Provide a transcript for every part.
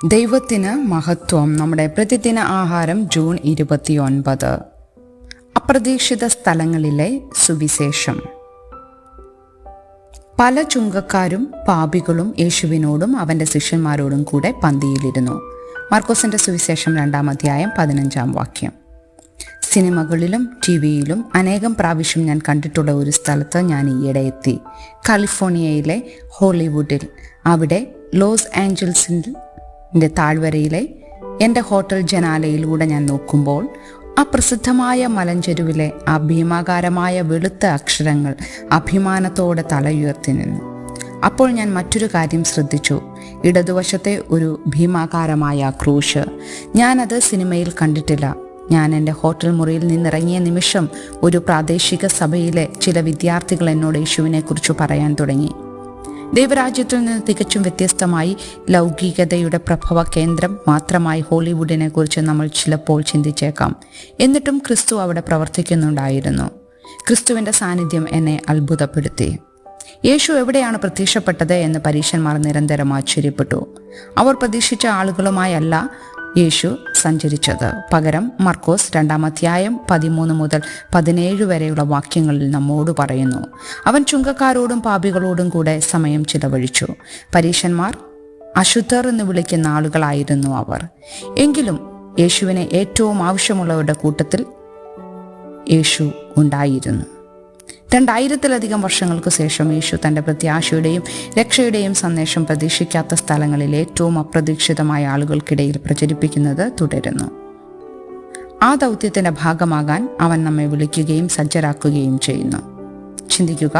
ദൈവത്തിന് മഹത്വം. നമ്മുടെ പ്രതിദിന ആഹാരം ജൂൺ 29. അപ്രതീക്ഷിത സ്ഥലങ്ങളിലെ സുവിശേഷം. പല ചുങ്കക്കാരും പാപികളും യേശുവിനോടും അവൻ്റെ ശിഷ്യന്മാരോടും കൂടെ പന്തിയിലിരുന്നു. മർക്കോസിൻ്റെ സുവിശേഷം 2-ാം അധ്യായം 15-ാം വാക്യം. സിനിമകളിലും ടിവിയിലും അനേകം പ്രാവശ്യം ഞാൻ കണ്ടിട്ടുള്ള ഒരു സ്ഥലത്ത് ഞാൻ ഈയിടെ എത്തി. കാലിഫോർണിയയിലെ ഹോളിവുഡിൽ. അവിടെ ലോസ് ആഞ്ചൽസിൻ്റെ താഴ്വരയിലെ എൻ്റെ ഹോട്ടൽ ജനാലയിലൂടെ ഞാൻ നോക്കുമ്പോൾ ആ പ്രസിദ്ധമായ മലഞ്ചെരുവിലെ ആ ഭീമാകാരമായ വെളുത്ത അക്ഷരങ്ങൾ അഭിമാനത്തോടെ തലയുയർത്തി നിന്നു. അപ്പോൾ ഞാൻ മറ്റൊരു കാര്യം ശ്രദ്ധിച്ചു. ഇടതുവശത്തെ ഒരു ഭീമാകാരമായ ക്രൂശ്. ഞാനത് സിനിമയിൽ കണ്ടിട്ടില്ല. ഞാൻ എൻ്റെ ഹോട്ടൽ മുറിയിൽ നിന്നിറങ്ങിയ നിമിഷം ഒരു പ്രാദേശിക സഭയിലെ ചില വിദ്യാർത്ഥികൾ എന്നോട് യേശുവിനെക്കുറിച്ച് പറയാൻ തുടങ്ങി. ദൈവരാജ്യത്തിൽ നിന്ന് തികച്ചും വ്യത്യസ്തമായി ലൗകികതയുടെ പ്രഭവ കേന്ദ്രം മാത്രമായി ഹോളിവുഡിനെ കുറിച്ച് നമ്മൾ ചിലപ്പോൾ ചിന്തിച്ചേക്കാം. എന്നിട്ടും ക്രിസ്തു അവിടെ പ്രവർത്തിക്കുന്നുണ്ടായിരുന്നു. ക്രിസ്തുവിൻ്റെ സാന്നിധ്യം എന്നെ അത്ഭുതപ്പെടുത്തി. യേശു എവിടെയാണ് പ്രത്യക്ഷപ്പെട്ടത് എന്ന് പരീശന്മാർ നിരന്തരം ആശ്ചര്യപ്പെട്ടു. അവർ പ്രതീക്ഷിച്ച ആളുകളുമായല്ല യേശു സഞ്ചരിച്ചത്. പകരം മർക്കോസ് 2-ാം അധ്യായം 13 മുതൽ 17 വരെയുള്ള വാക്യങ്ങളിൽ നമ്മോട് പറയുന്നു, അവൻ ചുങ്കക്കാരോടും പാപികളോടും കൂടെ സമയം ചിലവഴിച്ചു. പരീശന്മാർ അശുദ്ധർ എന്ന് വിളിക്കുന്ന ആളുകളായിരുന്നു അവർ. എങ്കിലും യേശുവിനെ ഏറ്റവും ആവശ്യമുള്ളവരുടെ കൂട്ടത്തിൽ യേശു ഉണ്ടായിരുന്നു. 2000-ത്തിലധികം വർഷങ്ങൾക്ക് ശേഷം യേശു തൻ്റെ പ്രത്യാശയുടെയും രക്ഷയുടെയും സന്ദേശം പ്രതീക്ഷിക്കാത്ത സ്ഥലങ്ങളിൽ ഏറ്റവും അപ്രതീക്ഷിതമായ ആളുകൾക്കിടയിൽ പ്രചരിപ്പിക്കുന്നത് തുടരുന്നു. ആ ദൗത്യത്തിൻ്റെ ഭാഗമാകാൻ അവൻ നമ്മെ വിളിക്കുകയും സജ്ജരാക്കുകയും ചെയ്യുന്നു. ചിന്തിക്കുക,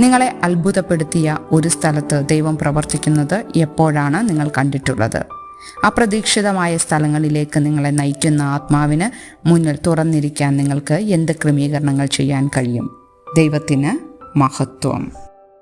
നിങ്ങളെ അത്ഭുതപ്പെടുത്തിയ ഒരു സ്ഥലത്ത് ദൈവം പ്രവർത്തിക്കുന്നത് എപ്പോഴാണ് നിങ്ങൾ കണ്ടിട്ടുള്ളത്? അപ്രതീക്ഷിതമായ സ്ഥലങ്ങളിലേക്ക് നിങ്ങളെ നയിക്കുന്ന ആത്മാവിന് മുന്നിൽ തുറന്നിരിക്കാൻ നിങ്ങൾക്ക് എന്ത് ക്രമീകരണങ്ങൾ ചെയ്യാൻ കഴിയും? ദൈവത്തിന് മഹത്വം.